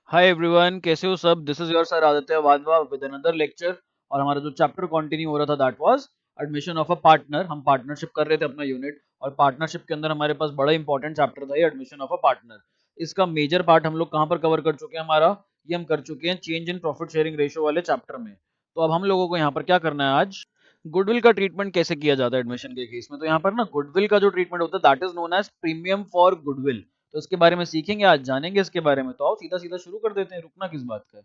Hi everyone, कैसे हो सब। This is your sir Aditya Wadhwa with another lecture. और हमारा जो चैप्टर कंटिन्यू हो रहा था that was admission of a partner. हम पार्टनरशिप कर रहे थे अपना यूनिट, और पार्टनरशिप के अंदर हमारे पास बड़ा इंपॉर्टेंट चैप्टर था ये एडमिशन ऑफ अ पार्टनर। इसका मेजर पार्ट हम लोग कहाँ पर कवर कर चुके हैं, हमारा ये हम कर चुके हैं change in profit sharing ratio वाले चैप्टर में। तो अब हम लोगों को यहाँ पर क्या करना है, आज गुडविल का ट्रीटमेंट कैसे किया जाता है एडमिशन के केस में। तो यहाँ पर ना गुडविल का जो ट्रीटमेंट होता है that is known as premium for goodwill. तो इसके बारे में सीखेंगे, आज जानेंगे इसके बारे में। तो आओ सीधा सीधा शुरू कर देते हैं, रुकना किस बात का है।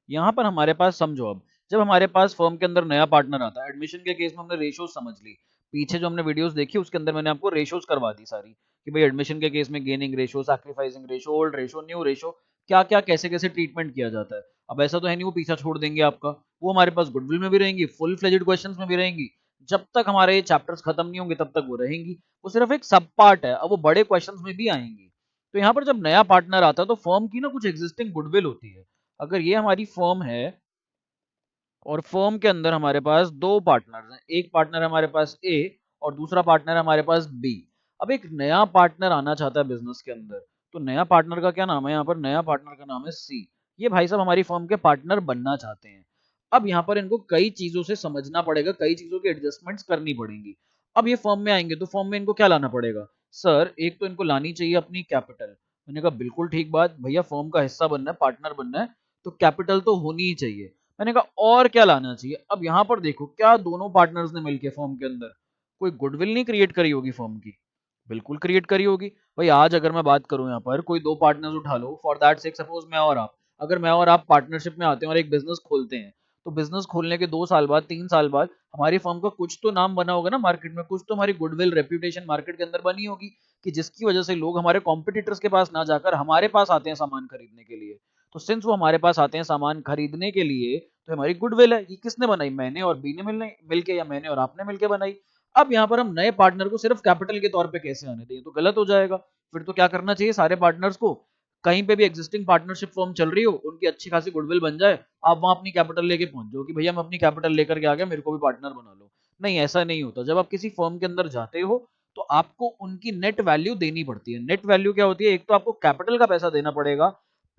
यहाँ पर हमारे पास समझो, अब जब हमारे पास फर्म के अंदर नया पार्टनर आता है, एडमिशन के केस में हमने रेशियोज समझ ली। पीछे जो हमने वीडियोस देखी उसके अंदर मैंने आपको रेशियोज करवा दी सारी, कि भाई एडमिशन के केस में gaining ratio, sacrificing ratio, old ratio, new ratio, क्या क्या कैसे कैसे ट्रीटमेंट किया जाता है। अब ऐसा तो है नहीं वो पीछा छोड़ देंगे आपका, वो हमारे पास गुडविल में भी रहेंगी, फुल फ्लेजेड क्वेश्चंस में भी रहेंगी। जब तक हमारे ये चैप्टर्स खत्म नहीं होंगे तब तक वो रहेंगी। वो सिर्फ एक सब पार्ट है, अब वो बड़े क्वेश्चंस में भी आएंगी। तो यहाँ पर जब नया पार्टनर आता है तो फर्म की ना कुछ एग्जिस्टिंग गुडविल होती है। अगर ये हमारी फर्म है और फर्म के अंदर हमारे पास दो पार्टनर्स हैं, एक पार्टनर हमारे पास ए और दूसरा पार्टनर हमारे पास बी। अब एक नया पार्टनर आना चाहता है बिजनेस के अंदर, तो नया पार्टनर का क्या नाम है, यहाँ पर नया पार्टनर का नाम है सी। ये भाई साहब हमारी फर्म के पार्टनर बनना चाहते हैं। अब यहाँ पर इनको कई चीजों से समझना पड़ेगा, कई चीजों की एडजस्टमेंट्स करनी पड़ेंगी। अब ये फर्म में आएंगे तो फर्म में इनको क्या लाना पड़ेगा, सर एक तो इनको लानी चाहिए अपनी कैपिटल। मैंने कहा बिल्कुल ठीक बात भैया, फर्म का हिस्सा बनना है, पार्टनर बनना है, तो कैपिटल तो होनी ही चाहिए। मैंने कहा और क्या लाना चाहिए। अब यहां पर देखो, क्या दोनों पार्टनर्स ने मिलकर फर्म के अंदर कोई गुडविल नहीं क्रिएट करी होगी फर्म की, बिल्कुल क्रिएट करी होगी। भाई आज अगर मैं बात करूं, यहाँ पर कोई दो पार्टनर्स उठा लो, फॉर दैट सेक सपोज मैं और आप, अगर मैं और आप पार्टनरशिप में आते हैं और एक बिजनेस खोलते हैं, तो बिजनेस खोलने के 2 साल बाद, 3 साल बाद हमारी फर्म का कुछ तो नाम बना होगा ना मार्केट में, कुछ तो हमारी गुडविल रेप्यूटेशन मार्केट के अंदर बनी होगी, कि जिसकी वजह से लोग हमारे कॉम्पिटिटर्स के पास ना जाकर हमारे पास आते हैं सामान खरीदने के लिए। तो सिंस वो हमारे पास आते हैं सामान खरीदने के लिए, तो हमारी गुडविल है। ये किसने बनाई, मैंने और बी ने मिलने मिलके, या मैंने और आपने मिलके बनाई। अब यहाँ पर हम नए पार्टनर को सिर्फ कैपिटल के तौर पे कैसे आने दें, तो गलत हो जाएगा। फिर तो क्या करना चाहिए, सारे पार्टनर्स को कहीं पे भी एग्जिस्टिंग पार्टनरशिप फॉर्म चल रही हो, उनकी अच्छी खासी गुडविल बन जाए, आप वहां अपनी कैपिटल लेके पहुंच जाओ कि भैया मैं अपनी कैपिटल लेकर के आ गया, मेरे को भी पार्टनर बना लो। नहीं, ऐसा नहीं होता। जब आप किसी फर्म के अंदर जाते हो तो आपको उनकी नेट वैल्यू देनी पड़ती है। नेट वैल्यू क्या होती है, एक तो आपको कैपिटल का पैसा देना पड़ेगा,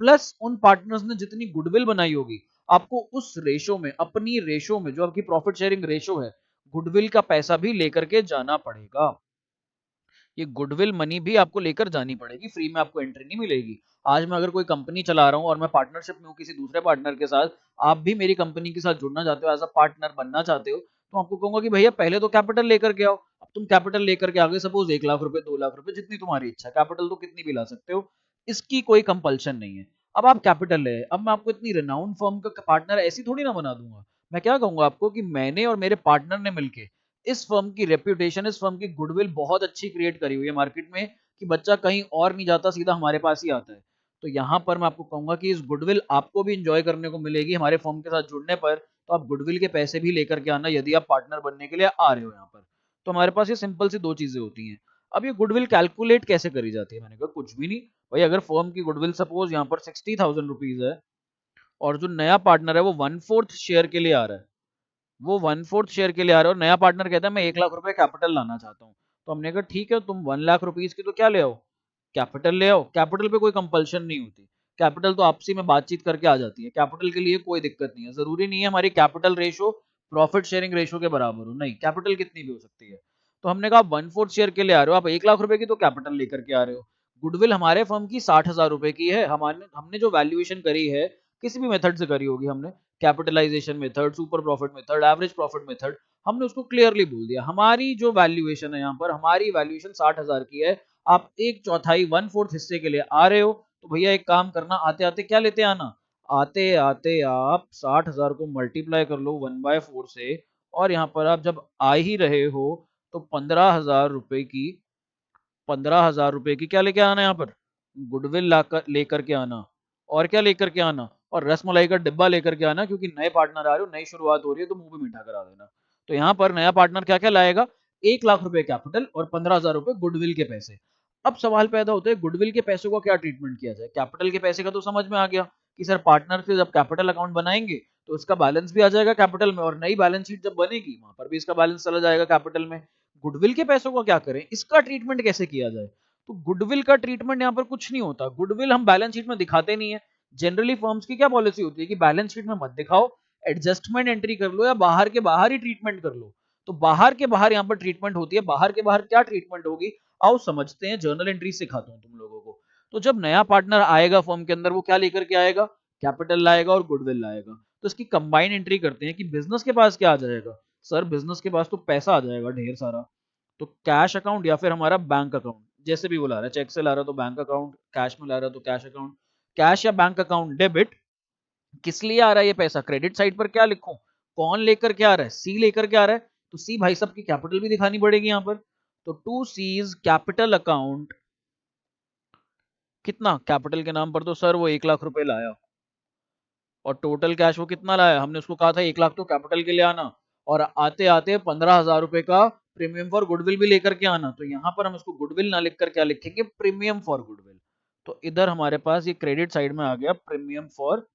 प्लस उन पार्टनर्स ने जितनी गुडविल बनाई होगी, आपको उस रेशो में, अपनी रेशो में, जो आपकी प्रॉफिट शेयरिंग रेशो है, गुडविल का पैसा भी लेकर के जाना पड़ेगा। ये गुडविल मनी भी आपको लेकर जानी पड़ेगी, फ्री में आपको एंट्री नहीं मिलेगी। आज मैं अगर कोई कंपनी चला रहा हूं और मैं पार्टनरशिप में हूं किसी दूसरे पार्टनर के साथ, आप भी मेरी कंपनी के साथ जुड़ना चाहते हो, एज अ पार्टनर बनना चाहते हो, तो आपको कहूंगा कि भैया पहले तो कैपिटल लेकर के आओ। अब तुम कैपिटल लेकर के आ गए, सपोज 1 लाख रुपए, 2 लाख रुपए, जितनी तुम्हारी इच्छा, कैपिटल तो कितनी भी ला सकते हो, इसकी कोई कंपल्शन नहीं है। अब आप कैपिटल ले, अब मैं आपको इतनी रिनाउंड फर्म का पार्टनर ऐसी थोड़ी ना बना दूंगा। मैं क्या कहूंगा आपको कि मैंने और मेरे पार्टनर ने मिलकर इस फर्म की रेप्यूटेशन, इस फर्म की गुडविल बहुत अच्छी क्रिएट करी हुई है मार्केट में, कि बच्चा कहीं और नहीं जाता, सीधा हमारे पास ही आता है। तो यहाँ पर मैं आपको कहूंगा कि इस गुडविल आपको भी इंजॉय करने को मिलेगी हमारे फर्म के साथ जुड़ने पर। तो आप गुडविल के पैसे भी लेकर के आना यदि आप पार्टनर बनने के लिए आ रहे हो यहाँ पर। तो हमारे पास ये सिंपल सी दो चीजें होती हैं। अब ये गुडविल कैलकुलेट कैसे करी जाती है, मैंने कहा कुछ भी नहीं। भाई अगर फर्म की गुडविल सपोज यहाँ पर 60,000 रुपीज है, और जो नया पार्टनर है वो 1/4 शेयर के लिए आ रहा है, वो 1/4 शेयर के लिए आ रहे हो, और नया पार्टनर कहता है मैं 1 लाख रुपए कैपिटल लाना चाहता हूँ। तो हमने कहा ठीक है, तुम 1 लाख रुपीज की तो क्या ले आओ, कैपिटल ले आओ। कैपिटल पे कोई कंपल्शन नहीं होती, कैपिटल तो आपसी में बातचीत करके आ जाती है, कैपिटल के लिए कोई दिक्कत नहीं है। जरूरी नहीं है हमारी capital ratio profit sharing ratio के बराबर हो, नहीं, कैपिटल कितनी भी हो सकती है। तो हमने कहा 1/4 शेयर के लिए आ रहे हो आप, 1 लाख रुपए की तो कैपिटल लेकर के आ रहे हो। गुडविल हमारे फर्म की 60,000 रुपए की है। हमारे हमने जो वैल्यूएशन करी है, किसी भी मेथड से करी होगी हमने, capitalization method, super profit method, average profit method, हमने उसको क्लियरली बोल दिया हमारी जो वैल्यूएशन है, यहाँ पर हमारी वैल्यूएशन 60,000 की है। आप 1/4 1/4 हिस्से के लिए आ रहे हो, तो भैया एक काम करना, आते आते क्या लेते आना, आते आते आप 60,000 को मल्टीप्लाई कर लो 1/4 से, और यहाँ पर आप जब आ ही रहे हो तो 15,000 रुपए की क्या लेके आना, यहाँ पर गुडविल लाकर लेकर के आना। और क्या लेकर के आना, और रसमलाई का डिब्बा लेकर के आना, क्योंकि नए पार्टनर आ रहे हो, नई शुरुआत हो रही है, तो मुंह भी मीठा करा देना। तो यहाँ पर नया पार्टनर क्या क्या लाएगा, 1 लाख रुपए कैपिटल और 15,000 रुपए गुडविल के पैसे। अब सवाल पैदा होता है गुडविल के पैसों का क्या ट्रीटमेंट किया जाए। कैपिटल के पैसे का तो समझ में आ गया कि सर पार्टनर से जब कैपिटल अकाउंट बनाएंगे तो इसका बैलेंस भी आ जाएगा कैपिटल में, और नई बैलेंस शीट जब बनेगी वहां पर भी इसका बैलेंस चला जाएगा कैपिटल में। गुडविल के पैसों का क्या करें, इसका ट्रीटमेंट कैसे किया जाए। तो गुडविल का ट्रीटमेंट यहाँ पर कुछ नहीं होता, गुडविल हम बैलेंस शीट में दिखाते नहीं है। जनरली फर्म्स की क्या पॉलिसी होती है कि बैलेंस शीट में मत दिखाओ, एडजस्टमेंट एंट्री कर लो या बाहर के बाहर ही ट्रीटमेंट कर लो। तो बाहर के बाहर यहाँ पर ट्रीटमेंट होती है। बाहर के बाहर क्या ट्रीटमेंट होगी, आओ समझते हैं, जर्नल एंट्री सिखाता हूँ तुम लोगों को। तो जब नया पार्टनर आएगा फर्म के अंदर, वो क्या लेकर के आएगा, कैपिटल लाएगा और गुडविल लाएगा। तो इसकी कंबाइन एंट्री करते हैं कि बिजनेस के पास क्या आ जाएगा। सर बिजनेस के पास तो पैसा आ जाएगा ढेर सारा, तो कैश अकाउंट या फिर हमारा बैंक अकाउंट, जैसे भी बुला रहा है, चेक से ला रहा है तो बैंक अकाउंट, कैश में ला रहा है तो कैश अकाउंट। कैश या बैंक अकाउंट डेबिट, किस लिए आ रहा है ये पैसा, क्रेडिट साइड पर क्या लिखूं, कौन लेकर के आ रहा है, सी लेकर के आ रहा है। तो सी भाई साहब की कैपिटल भी दिखानी पड़ेगी यहां पर। तो टू सीज कैपिटल अकाउंट, कितना कैपिटल के नाम पर, तो सर वो 1 लाख रुपए लाया, और टोटल कैश वो कितना लाया, हमने उसको कहा था 1 लाख तो कैपिटल के लिए आना, और आते आते 15,000 रुपए का प्रीमियम फॉर गुडविल भी लेकर के आना। तो यहां पर हम इसको गुडविल ना लिख कर क्या लिखेंगे, प्रीमियम फॉर गुडविल। तो इधर हमारे पास ये क्रेडिट साइड में आ गया प्रीमियम फॉर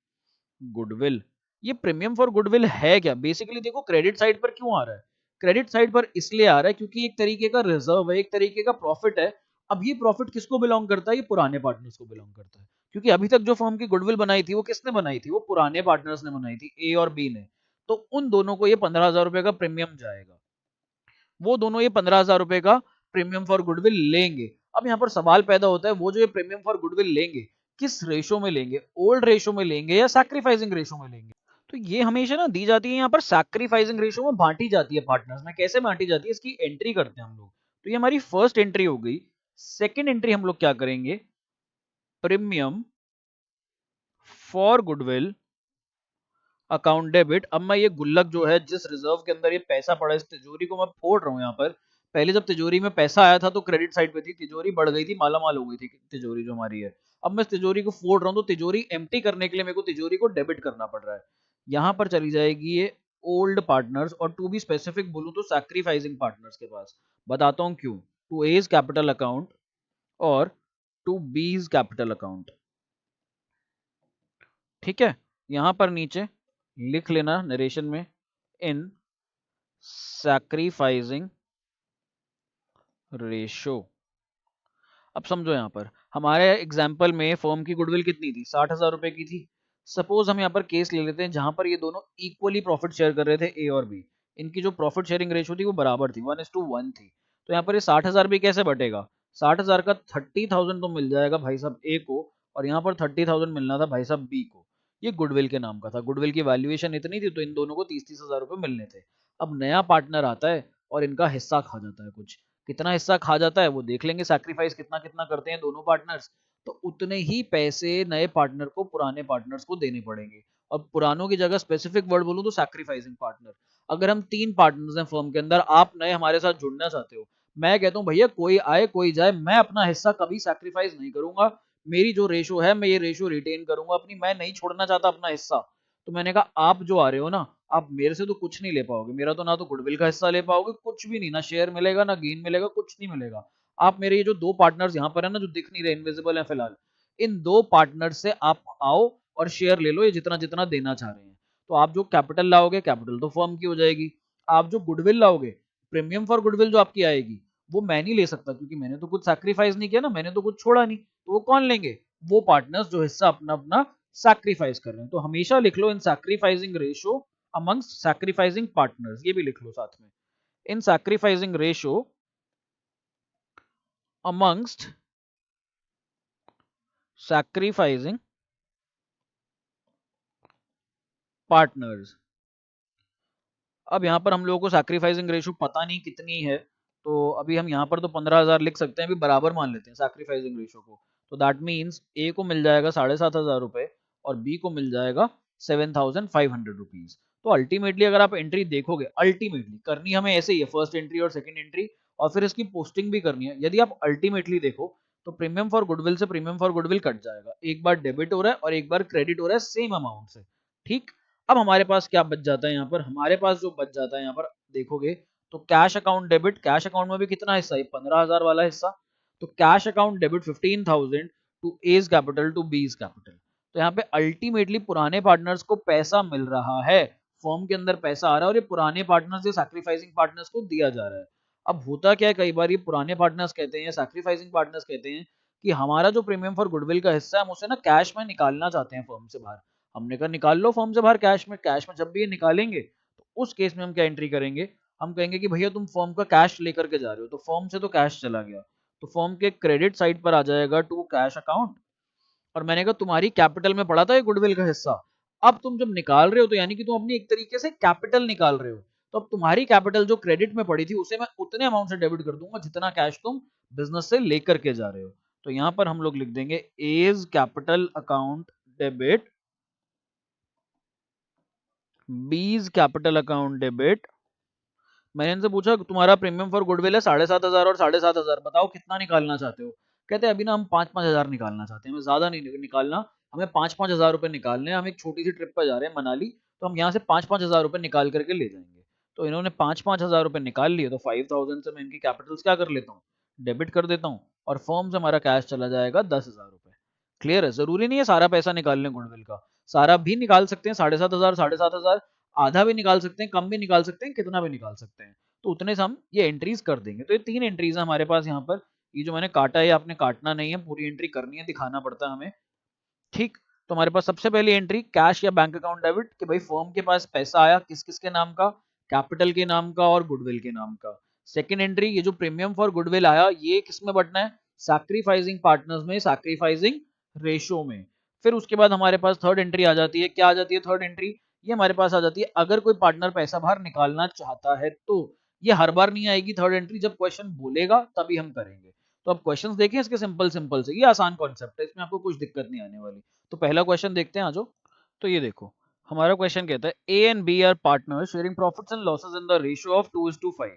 गुडविल। ये प्रीमियम फॉर गुडविल है क्या, बेसिकली देखो क्रेडिट साइड पर क्यों आ रहा है, क्रेडिट साइड पर इसलिए आ रहा है क्योंकि एक तरीके का रिजर्व है, एक तरीके का प्रॉफिट है। अब ये प्रॉफिट किसको बिलोंग करता है, ये पुराने पार्टनर्स को बिलोंग करता है। क्योंकि अभी तक जो फर्म की गुडविल बनाई थी वो किसने बनाई थी, वो पुराने पार्टनर्स ने बनाई थी, ए और बी ने। तो उन दोनों को ये 15,000 रुपए का प्रीमियम जाएगा, वो दोनों ये 15,000 रुपए का प्रीमियम फॉर गुडविल लेंगे। अब यहाँ पर सवाल पैदा होता है, वो जो ये प्रीमियम फॉर गुडविल लेंगे किस रेशो में लेंगे, ओल्ड रेशो में लेंगे या सैक्रिफाइसिंग रेशो में लेंगे। तो ये हमेशा ना दी जाती है यहाँ पर सैक्रिफाइसिंग रेशो में बांटी जाती है पार्टनर्स में। कैसे बांटी जाती है, इसकी एंट्री करते हैं हम लोग। तो ये हमारी फर्स्ट एंट्री हो गई। सेकेंड एंट्री हम लोग क्या करेंगे, premium for goodwill account debit. अब मैं ये गुल्लक जो है, जिस रिजर्व के अंदर ये पैसा पड़ा है, इस तिजोरी को मैं फोड़ रहा हूँ यहाँ पर। पहले जब तिजोरी में पैसा आया था तो क्रेडिट साइड पे थी, तिजोरी बढ़ गई थी, मालामाल हो गई थी तिजोरी जो हमारी है। अब मैं इस तिजोरी को फोड़ रहा हूँ, तो तिजोरी एम्प्टी करने के लिए मेरे को तिजोरी को डेबिट करना पड़ रहा है। यहाँ पर चली जाएगी ये ओल्ड पार्टनर्स, और टू बी स्पेसिफिक बोलूँ तो सैक्रिफाइसिंग पार्टनर्स के पास। बताता हूँ क्यों, टू एज कैपिटल अकाउंट और टू बीज कैपिटल अकाउंट। ठीक है, यहां पर नीचे लिख लेना नरेशन में, इन सैक्रिफाइसिंग रेशो। अब समझो यहाँ पर हमारे एग्जाम्पल में फर्म की गुडविल कितनी थी, 60,000 रुपए की थी। सपोज हम यहाँ पर केस ले लेते हैं जहां पर ये दोनों इक्वली प्रॉफिट शेयर कर रहे थे, ए और बी। इनकी जो प्रॉफिट शेयरिंग रेशो थी वो बराबर थी, 1:1 थी। तो यहाँ पर ये 60,000 भी कैसे बटेगा, 60,000 का 30,000 तो मिल जाएगा भाई साहब ए को, और यहाँ पर 30,000 मिलना था भाई साहब बी को। ये गुडविल के नाम का था, गुडविल की वैल्यूएशन इतनी थी, तो इन दोनों को 30,000 रुपए मिलने थे। अब नया पार्टनर आता है और इनका हिस्सा खा जाता है कुछ। कितना हिस्सा खा जाता है वो देख लेंगे, सैक्रिफाइस कितना कितना करते हैं दोनों पार्टनर्स। तो उतने ही पैसे नए पार्टनर को पुराने पार्टनर्स को देने पड़ेंगे। और पुरानों की जगह स्पेसिफिक वर्ड बोलूं तो सैक्रिफाइसिंग पार्टनर। अगर हम 3 पार्टनर्स हैं फर्म के अंदर, आप नए हमारे साथ जुड़ना चाहते हो, मैं कहता हूं भैया कोई आए कोई जाए, मैं अपना हिस्सा कभी सैक्रिफाइस नहीं करूंगा। मेरी जो रेशो है मैं ये रेशो रिटेन करूंगा अपनी, मैं नहीं छोड़ना चाहता अपना हिस्सा। तो मैंने कहा आप जो आ रहे हो ना, आप मेरे से तो कुछ नहीं ले पाओगे, मेरा तो ना तो गुडविल का हिस्सा ले पाओगे, कुछ भी नहीं, ना शेयर मिलेगा ना गेन मिलेगा, कुछ नहीं मिलेगा। आप मेरे ये जो 2 पार्टनर्स यहाँ पर है ना, जो दिख नहीं रहे, इनविजिबल है फिलहाल, इन 2 पार्टनर से आप आओ और शेयर ले लो, ये जितना जितना देना चाह रहे हैं। तो आप जो कैपिटल लाओगे, कैपिटल तो फर्म की हो जाएगी। आप जो गुडविल लाओगे, प्रीमियम फॉर गुडविल जो आपकी आएगी, वो मैं नहीं ले सकता क्योंकि मैंने तो कुछ सैक्रिफाइस नहीं किया ना, मैंने तो कुछ छोड़ा नहीं। तो वो कौन लेंगे, वो पार्टनर्स जो हिस्सा अपना अपना सैक्रिफाइस कर रहे हैं। तो हमेशा लिख लो in sacrificing ratio amongst sacrificing partners, ये भी लिख लो साथ में, in sacrificing ratio amongst sacrificing partners. अब यहाँ पर हम लोगों को सैक्रिफाइसिंग रेशो पता नहीं कितनी है, तो अभी हम यहाँ पर तो 15,000 लिख सकते हैं, अभी बराबर मान लेते हैं सैक्रिफाइसिंग रेशो को। तो दैट मीन्स ए को मिल जाएगा 7,500 रुपए और बी को मिल जाएगा 7,500 रुपीज। तो अल्टीमेटली अगर आप एंट्री देखोगे, अल्टीमेटली करनी हमें ऐसे ही है, फर्स्ट एंट्री और सेकंड एंट्री, और फिर इसकी पोस्टिंग भी करनी है। यदि आप अल्टीमेटली देखो तो प्रीमियम फॉर गुडविल से प्रीमियम फॉर गुडविल कट जाएगा, एक बार डेबिट हो रहा है और एक बार क्रेडिट हो रहा है सेम अमाउंट से। ठीक, अब हमारे पास क्या बच जाता है यहाँ पर, हमारे पास जो बच जाता है यहाँ पर देखोगे तो cash account debit, cash account में भी कितना हिस्सा है, 15,000 वाला हिस्सा। तो cash account debit 15,000 to as capital to B's capital. तो यहाँ पे अल्टीमेटली पुराने पार्टनर्स को पैसा मिल रहा है, फर्म के अंदर पैसा आ रहा है, और ये पुराने पार्टनर्स या सैक्रिफाइसिंग पार्टनर्स को दिया जा रहा है। अब होता क्या है, कई बार ये पुराने पार्टनर्स कहते हैं या सैक्रिफाइसिंग पार्टनर्स कहते हैं कि हमारा जो प्रीमियम फॉर गुडविल का हिस्सा है हम उसे ना कैश में निकालना चाहते हैं फर्म से बाहर। हमने कहा निकाल लो फर्म से बाहर कैश में जब भी ये निकालेंगे तो उस केस में हम क्या एंट्री करेंगे, हम कहेंगे कि भैया तुम फर्म का कैश लेकर के जा रहे हो, तो फर्म से तो कैश चला गया, तो फर्म के क्रेडिट साइड पर आ जाएगा टू कैश अकाउंट। और मैंने कहा तुम्हारी कैपिटल में पड़ा था ये गुडविल का हिस्सा, अब तुम जब निकाल रहे हो तो यानी कि तुम अपनी एक तरीके से कैपिटल निकाल रहे हो, तो अब तुम्हारी कैपिटल जो क्रेडिट में पड़ी थी उसे मैं उतने अमाउंट से डेबिट कर दूंगा जितना कैश तुम बिजनेस से लेकर के जा रहे हो। तो यहां पर हम लोग लिख देंगे A's capital account debit, B's capital account debit. मैंने इनसे पूछा तुम्हारा प्रीमियम फॉर गुडविल है 7,500 और 7,500, बताओ कितना निकालना चाहते हो। कहते हैं अभी ना हम 5-5 हजार निकालना चाहते हैं, हमें ज्यादा नहीं निकालना, हमें 5-5 हजार रुपए निकालने हैं, हम एक छोटी सी ट्रिप पर जा रहे हैं मनाली, तो हम यहाँ से 5-5 हजार रुपए निकाल करके ले जाएंगे। तो इन्होंने 5-5 हजार रुपए निकाल लिए, तो 5,000 से मैं इनकी कैपिटल्स क्या कर लेता हूँ, डेबिट कर देता हूँ, और फर्म से हमारा कैश चला जाएगा 10,000 रुपए। क्लियर है, जरूरी नहीं है सारा पैसा निकालने गुडविल का, सारा भी निकाल सकते हैं, 7,500 7,500, आधा भी निकाल सकते हैं, कम भी निकाल सकते हैं, कितना भी निकाल सकते हैं, तो उतने से हम ये एंट्रीज कर देंगे। तो ये 3 एंट्रीज है हमारे पास यहाँ पर, ये जो मैंने काटा है आपने काटना नहीं है, पूरी एंट्री करनी है, दिखाना पड़ता है हमें। ठीक, तो हमारे पास सबसे पहली एंट्री कैश या बैंक अकाउंट डेबिट, कि भाई फर्म के पास पैसा आया किस किस के नाम का, कैपिटल के नाम का और गुडविल के नाम का। सेकंड एंट्री, ये जो प्रीमियम फॉर गुडविल आया ये किस में बटना है, सैक्रिफाइसिंग पार्टनर्स में, सैक्रिफाइसिंग रेशो में। फिर उसके बाद हमारे पास थर्ड एंट्री आ जाती है, क्या आ जाती है थर्ड एंट्री, ये हमारे पास आ जाती है अगर कोई पार्टनर पैसा बाहर निकालना चाहता है तो। ये हर बार नहीं आएगी थर्ड एंट्री, जब क्वेश्चन बोलेगा तभी हम करेंगे। तो अब क्वेश्चंस देखें इसके, सिंपल सिंपल से, ये आसान कॉन्सेप्ट है, इसमें आपको कुछ दिक्कत नहीं आने वाली। तो पहला क्वेश्चन देखते हैं आ जाओ। तो ये देखो हमारा क्वेश्चन कहता है A and B are partner sharing profits and losses in the ratio of 2:5।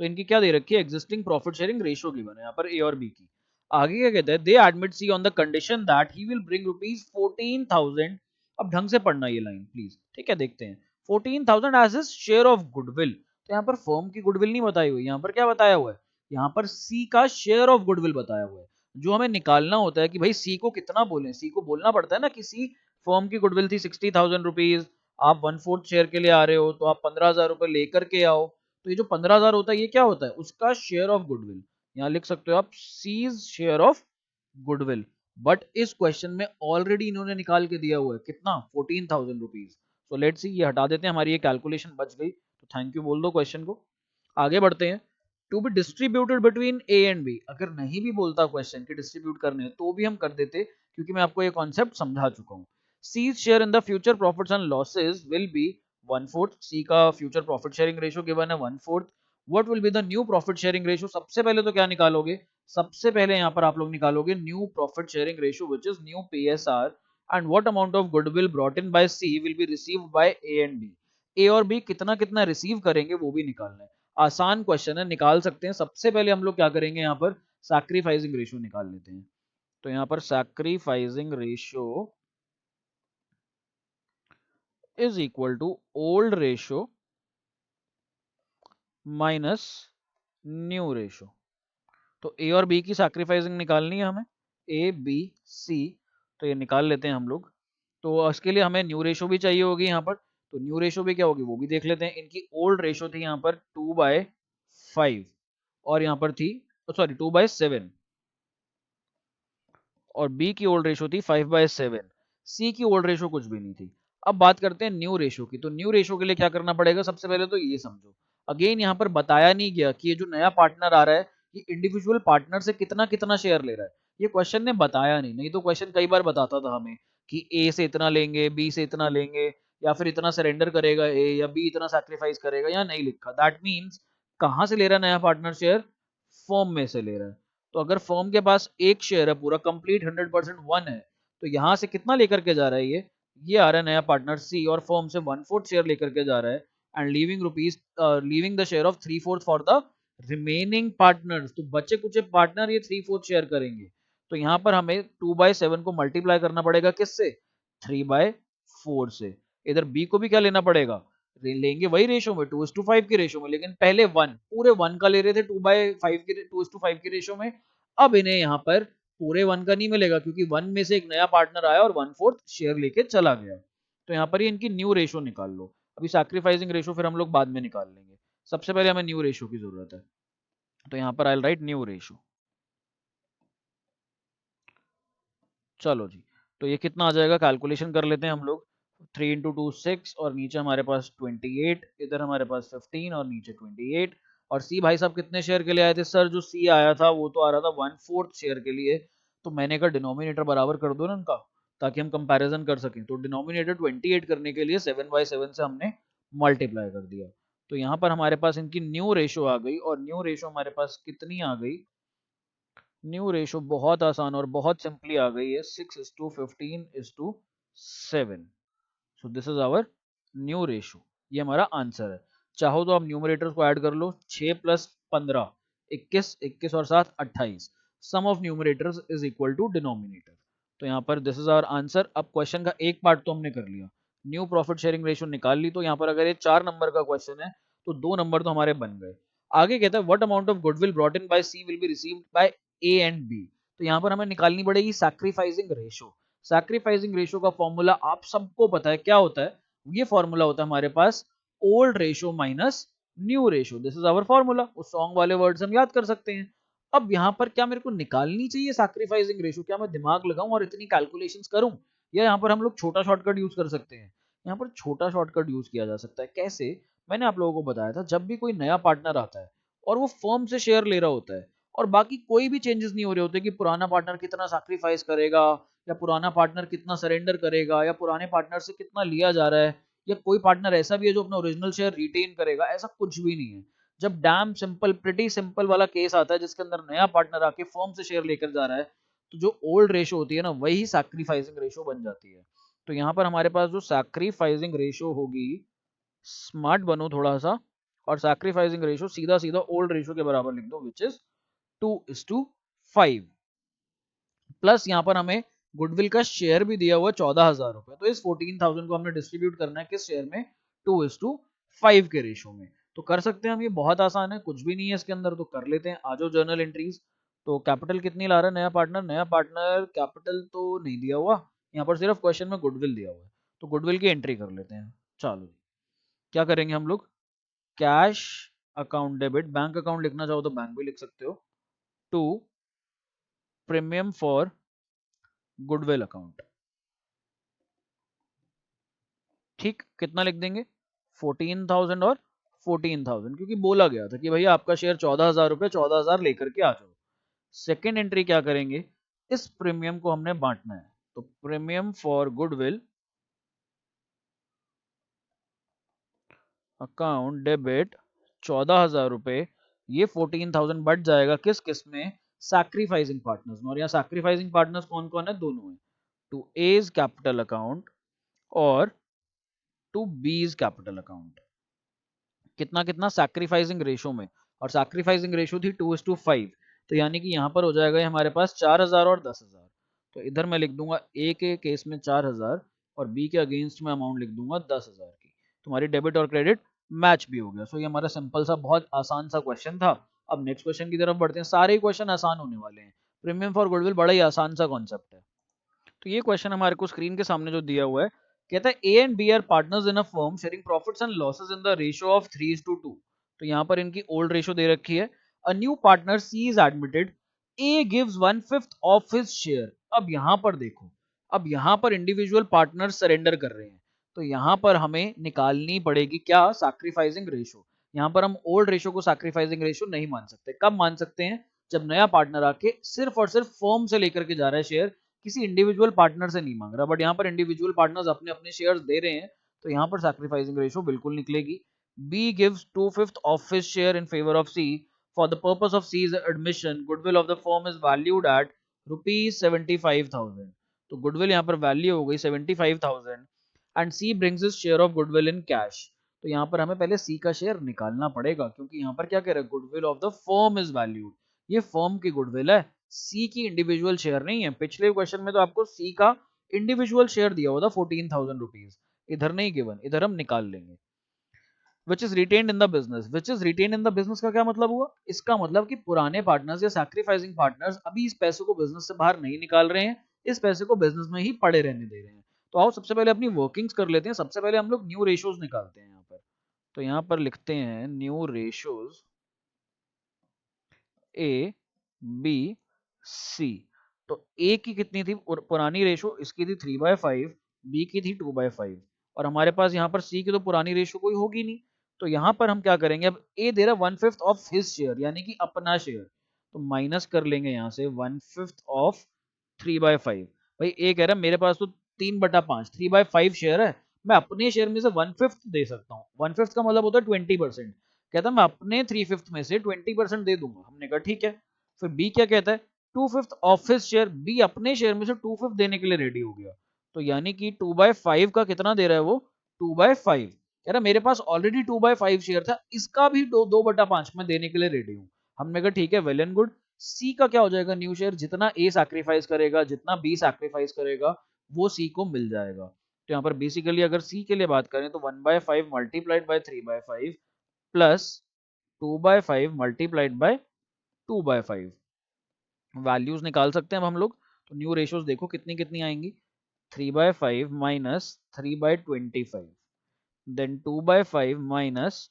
तो इनकी क्या दे रखी है, existing profit sharing ratio given है यहाँ पर ए और बी की। आगे क्या कहता है, they admit C on the condition that he will bring rupees 14,000। अब ढंग से पढ़ना ये लाइन प्लीज, ठीक है, देखते हैं। 14,000 as his share of goodwill, तो यहाँ पर फर्म की गुडविल नहीं बताई हुई, यहाँ पर क्या बताया हुआ है, यहाँ पर सी का शेयर ऑफ गुडविल बताया हुआ है। जो हमें निकालना होता है कि भाई सी को कितना बोले, सी को बोलना पड़ता है ना कि सी फर्म की गुडविल थी 60,000 रुपीज, आप 1/4 शेयर के लिए आ रहे हो तो आप 15,000 रुपए लेकर के आओ, तो ये जो 15,000 होता है ये क्या होता है, उसका शेयर ऑफ गुडविल। यहाँ लिख सकते हो आप C's share of goodwill. But इस क्वेश्चन में ऑलरेडी इन्होंने निकाल के दिया हुआ है कितना, 14,000 रुपीज। सो लेट्स सी, ये हटा देते हैं, हमारी ये कैलकुलेशन बच गई, तो थैंक यू बोल दो क्वेश्चन को। आगे बढ़ते हैं। To be distributed between A and B, अगर नहीं भी बोलता क्वेश्चन कि डिस्ट्रीब्यूट करने हैं तो भी हम कर देते, क्योंकि मैं आपको ये कॉन्सेप्ट समझा चुका हूँ। C's share in the future profits and losses will be 1/4, C का future profit sharing ratio given है 1/4। What will be the new profit sharing ratio, सबसे पहले तो क्या निकालोगे, सबसे पहले यहाँ पर आप लोग निकालोगे new profit sharing ratio which is new PSR, and what amount of goodwill brought in by C will be received by A and B। A और B कितना कितना रिसीव करेंगे वो भी निकालना है, आसान क्वेश्चन है, निकाल सकते हैं। सबसे पहले हम लोग क्या करेंगे, यहाँ पर सैक्रिफाइसिंग रेशियो निकाल लेते हैं। तो यहाँ पर sacrificing ratio is equal to old ratio minus new ratio. तो ए और बी की सैक्रिफाइसिंग निकालनी है हमें, ए बी सी, तो ये निकाल लेते हैं हम लोग। तो इसके लिए हमें न्यू रेशो भी चाहिए होगी यहाँ पर, तो न्यू रेशो भी क्या होगी वो भी देख लेते हैं। इनकी ओल्ड रेशो थी यहाँ पर 2/5, और यहाँ पर थी सॉरी 2/7, और बी की ओल्ड रेशो थी 5/7, सी की ओल्ड रेशो कुछ भी नहीं थी। अब बात करते हैं न्यू रेशो की। तो न्यू रेशो के लिए क्या करना पड़ेगा, सबसे पहले तो ये समझो, अगेन यहाँ पर बताया नहीं गया कि ये जो नया पार्टनर आ रहा है ये इंडिविजुअल पार्टनर से कितना कितना शेयर ले रहा है, ये क्वेश्चन ने बताया नहीं। नहीं तो क्वेश्चन कई बार बताता था हमें कि ए से इतना लेंगे, बी से इतना लेंगे, या फिर इतना सरेंडर करेगा ए, या बी इतना सैक्रिफाइस करेगा, या नहीं लिखा। दैट मीन्स कहाँ से ले रहा है नया पार्टनर शेयर, फॉर्म में से ले रहा है। तो अगर फर्म के पास एक शेयर है पूरा कंप्लीट 100% वन है, तो यहां से कितना लेकर के जा रहा है ये आ रहा है नया पार्टनर सी, और फर्म से 1/4 शेयर लेकर के जा रहा है, and leaving the share of 3/4 for the remaining partners. तो बचे कुछ पार्टनर ये 3/4 शेयर करेंगे। तो यहाँ पर हमें 2/7 को मल्टीप्लाई करना पड़ेगा किससे, 3/4 से। इधर बी को भी क्या लेना पड़ेगा, लेंगे वही रेशो में 2:5 की रेशो में, लेकिन पहले वन पूरे वन का ले रहे थे 2/5 की रेशो में। अब इन्हें यहाँ पर पूरे वन का नहीं मिलेगा, क्योंकि वन में से एक नया पार्टनर आया और 1/4 शेयर लेके चला गया। तो यहाँ पर ही इनकी न्यू रेशो निकाल लो। अभी सैक्रिफाइसिंग रेशो फिर हम लोग बाद में निकाल लेंगे, सबसे पहले हमें न्यू रेशो की जरूरत है। तो यहाँ पर आई राइट न्यू रेशो। चलो जी, तो ये कितना आ जाएगा कैलकुलेशन कर लेते हैं हम लोग। 3 इंटू टू 6 और नीचे हमारे पास 28, इधर हमारे पास 15 और नीचे 28। और सी भाई साहब कितने शेयर के लिए आए थे सर? जो सी आया था वो तो आ रहा था 1/4 शेयर के लिए। तो मैंने कहा डिनोमिनेटर बराबर कर दो ना इनका, ताकि हम कंपैरिजन कर सकें। तो डिनोमिनेटर 28 करने के लिए 7/7 से हमने मल्टीप्लाई कर दिया। तो यहाँ पर हमारे पास इनकी न्यू रेशो आ गई, और न्यू रेशो हमारे पास कितनी आ गई? न्यू रेशो बहुत आसान और बहुत सिंपली आ गई है, 6:15:7। So this is our new ratio, ये हमारा आंसर है। चाहो तो आप न्यूमरेटर्स को ऐड कर लो, 6 + 15 21, 21 और 7 28। Sum of numerators is equal to denominator. तो यहाँ पर दिस इज आवर आंसर। अब क्वेश्चन का एक पार्ट तो हमने कर लिया, न्यू प्रॉफिट शेयरिंग रेशियो निकाल ली। तो यहाँ पर अगर ये 4 नंबर का क्वेश्चन है तो 2 नंबर तो हमारे बन गए। आगे कहता है what amount of goodwill brought in by C will be received by A and B. तो यहाँ पर हमें निकालनी पड़ेगी सैक्रिफाइसिंग रेशो। सैक्रिफाइसिंग रेशो का फॉर्मूला आप सबको पता है क्या होता है? ये फॉर्मूला होता है हमारे पास old ratio minus new ratio. This is our formula. उस सॉन्ग वाले वर्ड्स हम याद कर सकते हैं। अब यहाँ पर क्या मेरे को निकालनी चाहिए सैक्रिफाइसिंग रेशो? क्या मैं दिमाग लगाऊं और इतनी कैलकुलेशंस करूं, या यहाँ पर हम लोग छोटा शॉर्टकट यूज कर सकते हैं? यहाँ पर छोटा शॉर्टकट यूज किया जा सकता है। कैसे? मैंने आप लोगों को बताया था, जब भी कोई नया पार्टनर आता है और वो फर्म से शेयर ले रहा होता है, और बाकी कोई भी चेंजेस नहीं हो रहे होते कि पुराना पार्टनर कितना सैक्रिफाइस करेगा, या पुराना पार्टनर कितना सरेंडर करेगा, या पुराने पार्टनर से कितना लिया जा रहा है, या कोई पार्टनर ऐसा भी है जो अपना ओरिजिनल शेयर रिटेन करेगा, ऐसा कुछ भी नहीं है। जब डैम सिंपल प्रिटी सिंपल वाला केस आता है जिसके अंदर नया पार्टनर आके फर्म से शेयर लेकर जा रहा है, तो जो ओल्ड रेशो होती है ना, वही सैक्रिफाइसिंग रेशो बन जाती है। तो यहाँ पर हमारे पास जो सैक्रिफाइसिंग रेशो होगी, स्मार्ट बनो थोड़ा सा, और सैक्रिफाइसिंग रेशो सीधा सीधा ओल्ड रेशो के बराबर लिख दो, विच इज 2:5। प्लस यहाँ पर हमें गुडविल का शेयर भी दिया हुआ है 14,000 रुपए। तो इस 14,000 को हमने डिस्ट्रीब्यूट करना है किस शेयर में? 2:5 के रेशो में। तो कर सकते हैं हम, ये बहुत आसान है, कुछ भी नहीं है इसके अंदर। तो कर लेते हैं, आ जाओ जर्नल एंट्रीज। तो कैपिटल कितनी ला रहा है नया पार्टनर? नया पार्टनर कैपिटल तो नहीं दिया हुआ, यहाँ पर सिर्फ क्वेश्चन में गुडविल दिया हुआ है। तो गुडविल की एंट्री कर लेते हैं। चलो क्या करेंगे हम लोग? Cash account debit, bank account लिखना चाहो तो बैंक भी लिख सकते हो, to premium for goodwill account. ठीक, कितना लिख देंगे? 14,000 और 14,000, क्योंकि बोला गया था कि भैया आपका शेयर 14,000 रुपए, 14,000 लेकर के आ जाओ। सेकेंड एंट्री क्या करेंगे? इस प्रीमियम को हमने बांटना है। तो premium for goodwill account debit 14,000 रुपए, ये 14,000 बढ़ जाएगा किस किस में? सैक्रिफाइसिंग पार्टनर्स में। और यहाँ सैक्रिफाइसिंग पार्टनर्स कौन कौन है? दोनों है, टू एज कैपिटल अकाउंट और टू बीज कैपिटल अकाउंट। कितना कितना? सैक्रिफाइसिंग रेशो में, और सैक्रिफाइसिंग रेशो थी 2:5। तो यानी कि यहाँ पर हो जाएगा हमारे पास 4,000 और 10,000। तो इधर मैं लिख दूंगा ए के केस में 4,000, और बी के अगेंस्ट में अमाउंट लिख दूंगा 10,000 की। तुम्हारी डेबिट और क्रेडिट मैच भी हो गया। सो ये हमारा सिंपल सा बहुत आसान सा क्वेश्चन था। अब नेक्स्ट क्वेश्चन की तरफ बढ़ते हैं। सारे ही क्वेश्चन आसान होने वाले हैं। प्रीमियम फॉर गुडविल बड़ा ही आसान सा कॉन्सेप्ट है। तो ये क्वेश्चन हमारे को स्क्रीन के सामने जो दिया हुआ है, कहता है A and B are partners in a firm sharing profits and losses in the ratio of 3:2। तो यहाँ पर इनकी ओल्ड रेशियो दे रखी है। A new partner C is admitted, A gives 1/5 of his share. अब यहाँ पर देखो, अब यहाँ पर इंडिविजुअल पार्टनर सरेंडर कर रहे हैं। तो यहाँ पर हमें निकालनी पड़ेगी क्या? Sacrificing ratio. यहाँ पर हम ओल्ड रेशो को सैक्रिफाइसिंग रेशो नहीं मान सकते। कब मान सकते हैं? जब नया पार्टनर आके सिर्फ और सिर्फ फर्म से लेकर के जा रहा है शेयर, किसी इंडिविजुअल पार्टनर से नहीं मांग रहा। बट यहाँ पर इंडिविजुअल पार्टनर्स अपने अपने शेयर्स दे रहे हैं, तो यहाँ पर सैक्रिफाइसिंग रेशो बिल्कुल निकलेगी। B gives 2/5 of his share in favour of C for the purpose of C's admission. Goodwill of the firm is valued at ₹75,000। तो गुडविल यहाँ पर वैल्यू हो गई 75,000, and C brings his share of goodwill in cash. तो यहाँ पर हमें पहले सी का शेयर निकालना पड़ेगा, क्योंकि यहाँ पर क्या कह रहा है? Goodwill of the firm is valued. ये फर्म की गुडविल है, सी की इंडिविजुअल शेयर नहीं है। पिछले क्वेश्चन में तो आपको सी का इंडिविजुअल शेयर दिया हुआ था 14,000 रुपीज, इधर नहीं गिवन, इधर हम निकाल लेंगे। Which is retained in the business. Which is retain in the business का क्या मतलब हुआ? इसका मतलब कि पुराने पार्टनर्स या सैक्रिफाइसिंग पार्टनर्स अभी इस पैसे को बिजनेस से बाहर नहीं निकाल रहे हैं, इस पैसे को बिजनेस में ही पड़े रहने दे रहे हैं। तो आओ सबसे पहले अपनी वर्किंग्स कर लेते हैं। सबसे पहले हम लोग न्यू रेशियोज निकालते हैं यहाँ पर। तो यहाँ पर लिखते हैं new ratios A B C. तो ए की कितनी थी पुरानी रेशो, इसकी थी 3/5, बी की थी 2/5, और हमारे पास यहाँ पर सी की तो पुरानी रेशो कोई होगी नहीं। तो यहाँ पर हम क्या करेंगे, अब ए दे रहा है 1/5 ऑफ हिज शेयर यानी कि अपना शेयर, तो माइनस कर लेंगे यहाँ से 1/5 ऑफ 3/5। भाई ए कह रहा है मेरे पास तो 3/5 3/5 शेयर है, मैं अपने शेयर में से 1/5 दे सकता हूँ। 1/5 का मतलब होता है 20%। कहता मैं अपने 3/5 में से 20% दे दूंगा। हमने कहा ठीक है। फिर बी क्या कहता है, 2/5 ऑफ हिज शेयर, बी अपने शेयर में से 2/5 देने के लिए रेडी हो गया। तो यानी कि 2/5 का कितना दे रहा है वो, 2/5। कह रहा मेरे पास ऑलरेडी 2/5 शेयर था, इसका भी 2/5 मैं देने के लिए रेडी हूँ। हमने कहा ठीक है, वेल एंड गुड। सी का क्या हो जाएगा, न्यू शेयर, जितना ए सैक्रिफाइस करेगा, जितना बी सैक्रिफाइस करेगा, वो सी को मिल जाएगा। तो यहाँ पर बेसिकली अगर सी के लिए बात करें तो 1/5 multiplied by 3/5 plus 2/5 multiplied by 2/5, values निकाल सकते हैं अब हम लोग। तो न्यू रेशियोज देखो कितनी कितनी आएंगी, 3/5 माइनस 3/25, देन 2/5 माइनस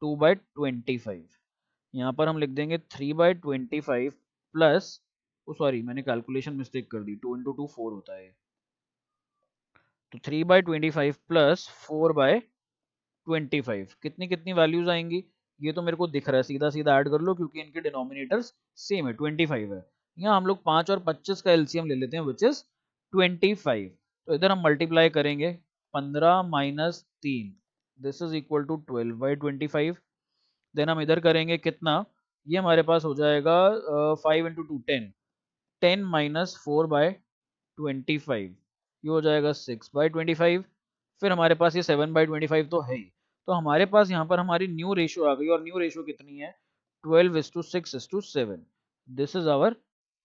2/25। यहाँ पर हम लिख देंगे 3/25 प्लस, ओ सॉरी मैंने कैलकुलेशन मिस्टेक कर दी, 2 इंटू 2 4 होता है। तो 3/25 प्लस 4/25 कितनी कितनी वैल्यूज आएंगी, ये तो मेरे को दिख रहा है, सीधा सीधा ऐड कर लो क्योंकि इनके डिनोमिनेटर्स सेम है, 25 है। यहाँ हम लोग 5 और 25 का एलसीएम ले लेते हैं विच इज 25। तो इधर हम मल्टीप्लाई करेंगे 15 minus 3, this is equal to 12/25। Then हम इधर करेंगे कितना, ये हमारे पास हो जाएगा 5 इंटू 2 10, 10 माइनस 4/25, ये हो जाएगा 6/25। फिर हमारे पास ये 7/25 तो है ही। तो हमारे पास यहाँ पर हमारी न्यू रेशियो आ गई, और न्यू रेशियो कितनी है, 12:6:7। This is our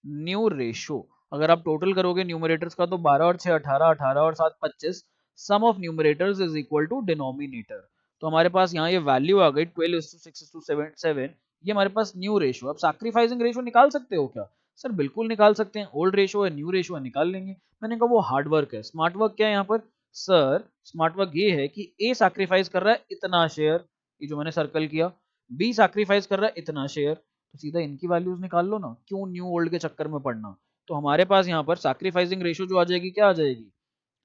new ratio. अगर आप टोटल करोगे न्यूमरेटर्स का तो 12 और 6 18, 18 और 7 25, sum of numerators is equal to denominator. तो हमारे पास यहाँ ये वैल्यू आ गई 12:6:7। ये हमारे पास न्यू रेशियो। अब सैक्रिफाइसिंग रेशियो निकाल सकते हो क्या, सर बिल्कुल निकाल सकते हैं, ओल्ड रेशियो है न्यू रेशियो है, निकाल लेंगे। मैंने कहा वो हार्ड वर्क है, स्मार्ट वर्क क्या है यहाँ पर, सर स्मार्ट वर्क ये है कि ए सैक्रिफाइस कर रहा है इतना शेयर, ये जो मैंने सर्कल किया, बी सैक्रिफाइस कर रहा है इतना शेयर, तो सीधा इनकी वैल्यूज निकाल लो ना, क्यों न्यू ओल्ड के चक्कर में पड़ना। तो हमारे पास यहाँ पर सैक्रिफाइसिंग रेशियो जो आ जाएगी, क्या आ जाएगी,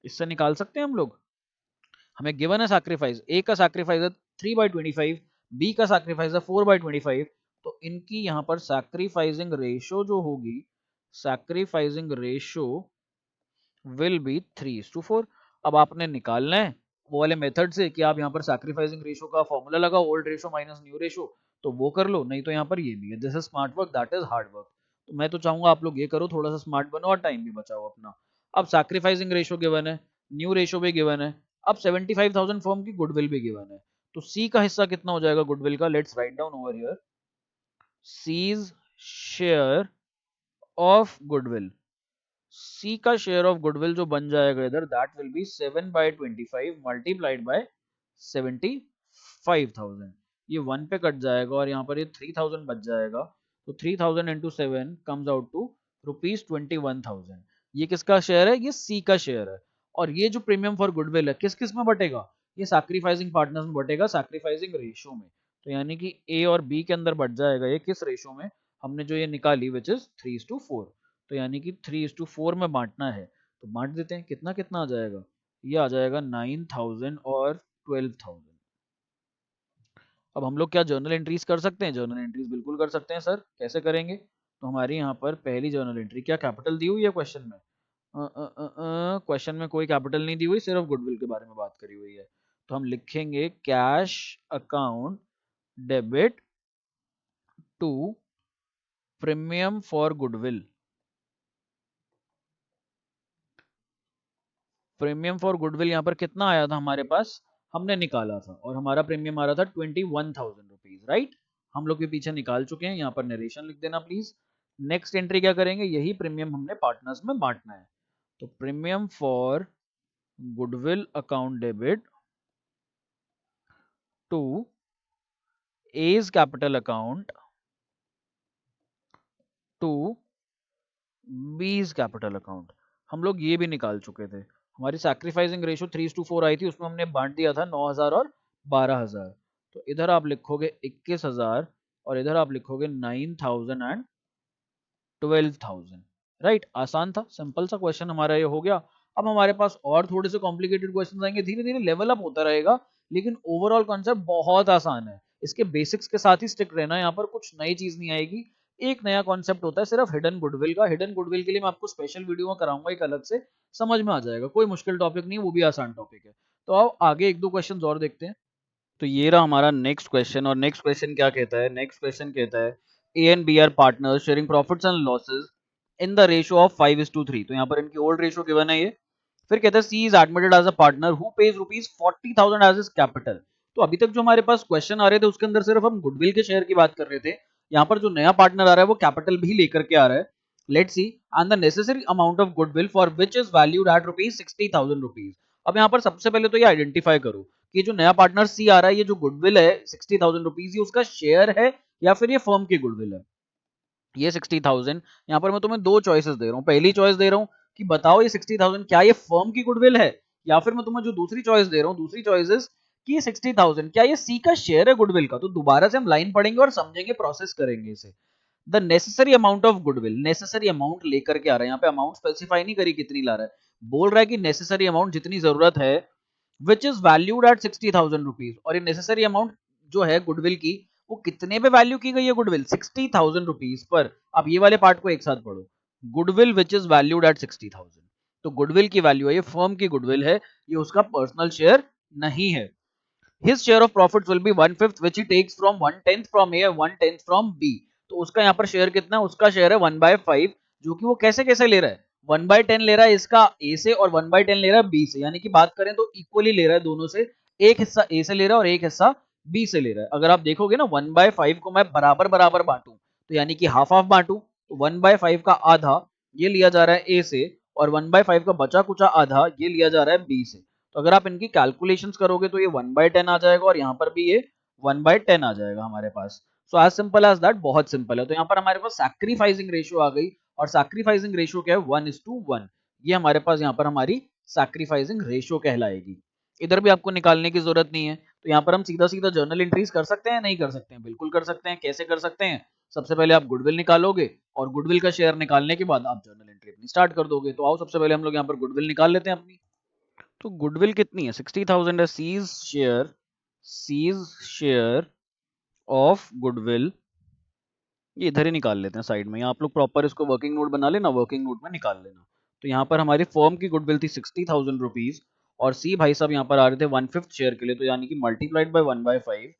इससे निकाल सकते हैं हम लोग। हमें गिवन है सैक्रिफाइस, ए का सैक्रिफाइस है 3/25, बी का सैक्रिफाइस है 4/25। तो इनकी यहाँ पर सैक्रिफाइसिंग रेशियो जो होगी, सैक्रिफाइसिंग रेशियो विल बी 3:4। अब आपने निकालना है वो वाले मेथड से कि आप यहाँ पर सैक्रिफाइसिंग रेशियो का फॉर्मूला लगाओ, old ratio minus new ratio, तो वो कर लो, नहीं तो यहाँ पर ये भी है, this is smart work that is hard work. तो मैं तो चाहूंगा आप लोग ये करो, थोड़ा सा स्मार्ट बनो और टाइम भी बचाओ अपना। अब सैक्रिफाइसिंग रेशियो गिवन है, न्यू रेशियो भी गिवन है, अब 75,000 फर्म की गुडविल भी गिवन है। तो सी का हिस्सा कितना हो जाएगा गुडविल का, let's write down over here, C's share of goodwill. C का शेयर ऑफ गुडविल जो बन जाएगा इधर, that will be 7/25 multiplied by 75,000। ये 1 पे कट जाएगा और यहाँ पर ये 3,000 बच जाएगा। तो 3,000 इंटू 7 कम्स आउट टू ₹21,000। ये किसका शेयर है, ये सी का शेयर है। और ये जो प्रीमियम फॉर गुडविल है किस किस में बटेगा, ये सैक्रिफाइसिंग पार्टनर्स में बटेगा, सैक्रिफाइसिंग रेशियो में। तो यानी कि ए और बी के अंदर बट जाएगा ये किस रेशियो में, हमने जो ये निकाली विच इज 3:4। तो यानी कि 3:4 में बांटना है, तो बांट देते हैं, कितना कितना आ जाएगा, ये आ जाएगा 9,000 और 12,000। अब हम लोग क्या जर्नल एंट्रीज कर सकते हैं, जर्नल एंट्रीज बिल्कुल कर सकते हैं सर, कैसे करेंगे। तो हमारी यहाँ पर पहली जर्नल एंट्री, क्या कैपिटल दी हुई है क्वेश्चन में, क्वेश्चन में कोई कैपिटल नहीं दी हुई, सिर्फ गुडविल के बारे में बात करी हुई है। तो हम लिखेंगे cash account debit to premium for goodwill. Premium for goodwill यहाँ पर कितना आया था हमारे पास, हमने निकाला था, और हमारा प्रीमियम आ रहा था 21,000 रुपीज, राइट। हम लोग के पीछे निकाल चुके हैं, यहाँ पर नरेशन लिख देना प्लीज। नेक्स्ट एंट्री क्या करेंगे, यही प्रीमियम हमने पार्टनर्स में बांटना है। तो premium for goodwill account debit to as capital account to B's capital account, हम लोग ये भी निकाल चुके थे। हमारी सैक्रिफाइसिंग रेशियो 3:4 आई थी, उसमें हमने बांट दिया था 9,000 और 12,000। तो इधर आप लिखोगे 21,000 और इधर आप लिखोगे 9,000 एंड 12,000। राइट, आसान था, सिंपल सा क्वेश्चन हमारा ये हो गया। अब हमारे पास और थोड़े से कॉम्प्लिकेटेड क्वेश्चन आएंगे, धीरे धीरे लेवल अप होता रहेगा, लेकिन ओवरऑल कॉन्सेप्ट बहुत आसान है। इसके बेसिक्स के साथ ही स्टिक रहना, यहाँ पर कुछ नई चीज नहीं आएगी। एक नया कॉन्सेप्ट होता है सिर्फ हिडन गुडविल का। हिडन गुडविल के लिए मैं आपको स्पेशल वीडियो में कराऊंगा एक अलग से, समझ में आ जाएगा, कोई मुश्किल टॉपिक नहीं, वो भी आसान टॉपिक है। तो आओ आगे एक दो क्वेश्चन और देखते हैं। तो ये रहा हमारा नेक्स्ट क्वेश्चन, और नेक्स्ट क्वेश्चन क्या कहता है, नेक्स्ट क्वेश्चन कहता है A and B are partners sharing profits and losses in the ratio of 5:3। तो यहाँ पर इनकी ओल्ड रेशियो गिवन है ये। फिर कहता है C is admitted as a partner who pays rupees 40,000 as his capital. तो अभी तक जो हमारे पास क्वेश्चन आ रहे थे उसके अंदर सिर्फ हम गुडविल के शेयर की बात कर रहे थे। यहाँ पर जो नया पार्टनर आ रहा है वो कैपिटल भी लेकर के आ रहा है। Let's see and the necessary amount of goodwill for which is valued eight rupees 60,000 rupees. अब यहाँ पर सबसे पहले तो ये आइडेंटिफाई करो कि जो नया पार्टनर सी आ रहा है, ये जो गुडविल है 60,000 रुपीज, ये उसका शेयर है या फिर ये फर्म की गुडविल है। ये 60,000, यहाँ पर मैं तुम्हें दो चॉइसेस दे रहा हूँ। पहली चॉइस दे रहा हूँ कि बताओ ये 60,000 क्या ये फर्म की गुडविल है, या फिर मैं तुम्हें जो दूसरी चॉइस दे रहा हूँ, दूसरी चॉइस कि ये 60,000 क्या ये सी का शेयर है गुडविल का। तो दोबारा से हम लाइन पढ़ेंगे और समझेंगे, प्रोसेस करेंगे इसे। The necessary amount of goodwill, necessary amount लेकर के आ रहा है, यहाँ पे अमाउंट स्पेसिफाई नहीं करी कितनी ला रहा है, बोल रहा है कि नेसेसरी अमाउंट जितनी जरूरत है, which is valued eight 60,000 rupees. और ये नेसेसरी अमाउंट जो है गुडविल की, वो कितने पे वैल्यू की गई है गुडविल, 60,000 रुपीज पर। अब ये वाले पार्ट को एक साथ पढ़ो, goodwill which is valued eight 60,000। तो गुडविल की वैल्यू है, ये फर्म की गुडविल है, ये उसका पर्सनल शेयर नहीं है। His share of profits will be 1/5 which he takes from 1/10 from A and 1/10 from B। तो उसका यहाँ पर शेयर कितना है, उसका शेयर है 1/5, जो कि वो कैसे कैसे ले रहा है, 1/10 ले रहा है इसका A से और 1/10 ले रहा है B से, यानी कि बात करें तो इक्वली ले रहा है दोनों से। एक हिस्सा A से ले रहा है और एक हिस्सा B से ले रहा है। अगर आप देखोगे ना 1/5 को मैं बराबर बराबर बांटू, तो यानी कि हाफ हाफ बांटू, तो 1/5 का आधा ये लिया जा रहा है A से, और 1/5 का बचा कुचा आधा ये लिया जा रहा है B से। तो अगर आप इनकी कैलकुलेशंस करोगे तो ये 1/10 आ जाएगा, और यहाँ पर भी ये 1/10 आ जाएगा हमारे पास। So as simple as that, बहुत सिंपल है। तो यहाँ पर हमारे पास सैक्रिफाइसिंग रेशियो आ गई, और सैक्रिफाइसिंग रेशियो क्या है, 1:1। ये हमारे पास यहाँ पर हमारी सैक्रिफाइसिंग रेशियो कहलाएगी। इधर भी आपको निकालने की जरूरत नहीं है, तो यहाँ पर हम सीधा सीधा जर्नल एंट्रीज कर सकते हैं, नहीं कर सकते हैं, बिल्कुल कर सकते हैं। कैसे कर सकते हैं, सबसे पहले आप गुडविल निकालोगे, और गुडविल का शेयर निकालने के बाद आप जर्नल एंट्री अपनी स्टार्ट कर दोगे। तो आओ सबसे पहले हम लोग यहाँ पर गुडविल निकाल लेते हैं अपनी। तो गुडविल कितनी है, 60,000 है। सीज शेयर ऑफ गुडविल, ये इधर ही निकाल लेते हैं साइड में। आप लोग प्रॉपर इसको वर्किंग नोट बना लेना, वर्किंग नोट में निकाल लेना। तो यहाँ पर हमारी फर्म की गुडविल थी 60,000 रुपीज, और सी भाई साहब यहाँ पर आ रहे थे 1/5 शेयर के लिए, तो यानी कि multiplied by 1/5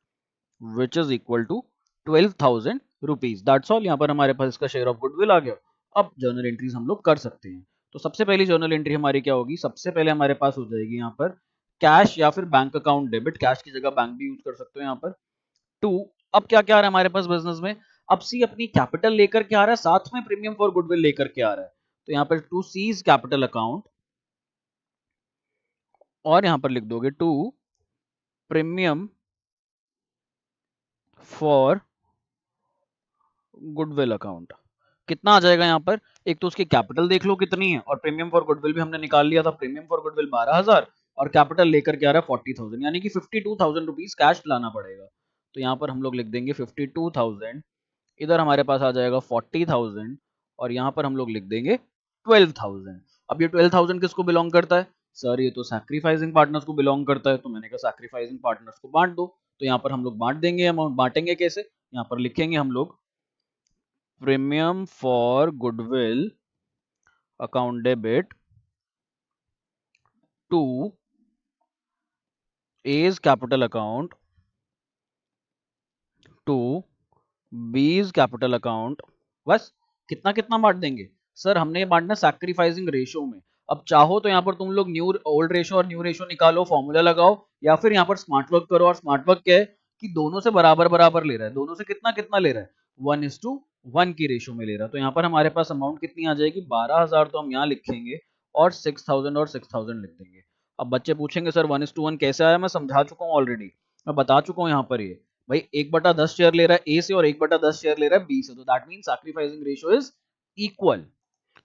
which is equal to 12,000 rupees. That's all. यहाँ पर हमारे पास इसका शेयर ऑफ गुडविल आ गया। अब जर्नल एंट्रीज हम लोग कर सकते हैं। तो सबसे पहली जर्नल एंट्री हमारी क्या होगी, सबसे पहले हमारे पास हो जाएगी यहाँ पर कैश या फिर बैंक अकाउंट डेबिट। कैश की जगह बैंक भी यूज कर सकते हो यहाँ पर। टू, अब क्या क्या आ रहा है हमारे पास बिजनेस में, अब सी अपनी कैपिटल लेकर के आ रहा है, साथ में प्रीमियम फॉर गुडविल लेकर के आ रहा है। तो यहाँ पर टू सीज कैपिटल अकाउंट, और यहाँ पर लिख दोगे to premium for goodwill account. कितना आ जाएगा यहाँ पर, एक तो उसकी कैपिटल देख लो कितनी है, और प्रीमियम फॉर गुडविल भी हमने निकाल लिया था। प्रीमियम फॉर गुडविल 12,000, और कैपिटल लेकर के आ रहा है 40,000, यानी कि 52,000 रुपीज कैश लाना पड़ेगा। तो यहाँ पर हम लोग लिख देंगे 52,000, इधर हमारे पास आ जाएगा 40,000, और यहाँ पर हम लोग लिख देंगे 12,000। अब ये 12,000 किसको बिलोंग करता है, सर ये तो सैक्रिफाइसिंग पार्टनर्स को बिलोंग करता है। तो मैंने कहा सैक्रिफाइसिंग पार्टनर्स को बांट दो। तो यहाँ पर हम लोग बांट देंगे अमाउंट। बांटेंगे कैसे, यहाँ पर लिखेंगे हम लोग premium for goodwill account debit to A's capital account to B's capital account. बस, कितना कितना बांट देंगे, सर हमने ये बांटना सैक्रिफाइसिंग रेशियो में। अब चाहो तो यहाँ पर तुम लोग न्यू ओल्ड रेशियो और न्यू रेशियो निकालो, फॉर्मूला लगाओ, या फिर यहाँ पर स्मार्ट वर्क करो। और स्मार्ट वर्क क्या है कि दोनों से बराबर बराबर ले रहा है, दोनों से कितना कितना ले रहा है, 1:1 की रेशियो में ले रहा है। तो यहाँ पर हमारे पास अमाउंट कितनी आ जाएगी, 12,000 तो हम यहाँ लिखेंगे, और 6,000 और 6,000 लिख देंगे। अब बच्चे पूछेंगे सर 1:1 कैसे आया, मैं समझा चुका हूँ ऑलरेडी, मैं बता चुका हूँ यहाँ पर। ये भाई 1/10 शेयर ले रहा है ए से, और 1/10 शेयर ले रहा है बी से, तो that mean sacrificing ratio is equal.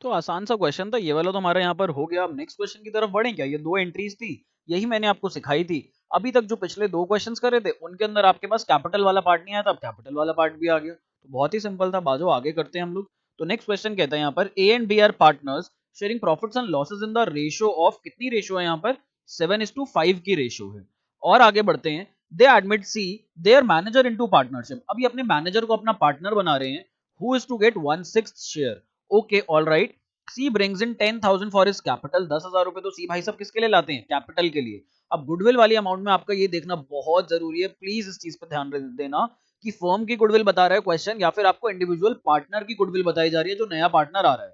तो आसान सा क्वेश्चन था ये वाला, तो हमारा यहाँ पर हो गया। अब नेक्स्ट क्वेश्चन की तरफ बढ़ें क्या, ये दो एंट्रीज थी, यही मैंने आपको सिखाई थी। अभी तक जो पिछले दो क्वेश्चंस करे थे उनके अंदर आपके पास कैपिटल वाला पार्ट नहीं आया था, अब कैपिटल वाला पार्ट भी आ गया। तो बहुत ही सिंपल था, बाजो आगे करते हैं हम लोग। तो नेक्स्ट क्वेश्चन कहता है यहाँ पर A and B are partners sharing profits and losses in the ratio of, कितनी रेशियो है यहाँ पर 7:5 की रेशियो है। और आगे बढ़ते हैं, they admit C their manager into partnership, अभी अपने मैनेजर को अपना पार्टनर बना रहे हैं, who is to get 1/6 share. Okay all right, C brings in 10,000 for his capital, 10,000 रुपए तो सी भाई सब किसके लिए लाते हैं, कैपिटल के लिए। अब गुडविल वाली अमाउंट में आपका ये देखना बहुत जरूरी है, प्लीज इस चीज पर ध्यान देना कि फर्म की गुडविल बता रहा है क्वेश्चन या फिर आपको इंडिविजुअल पार्टनर की गुडविल बताई जा रही है जो नया पार्टनर आ रहा है।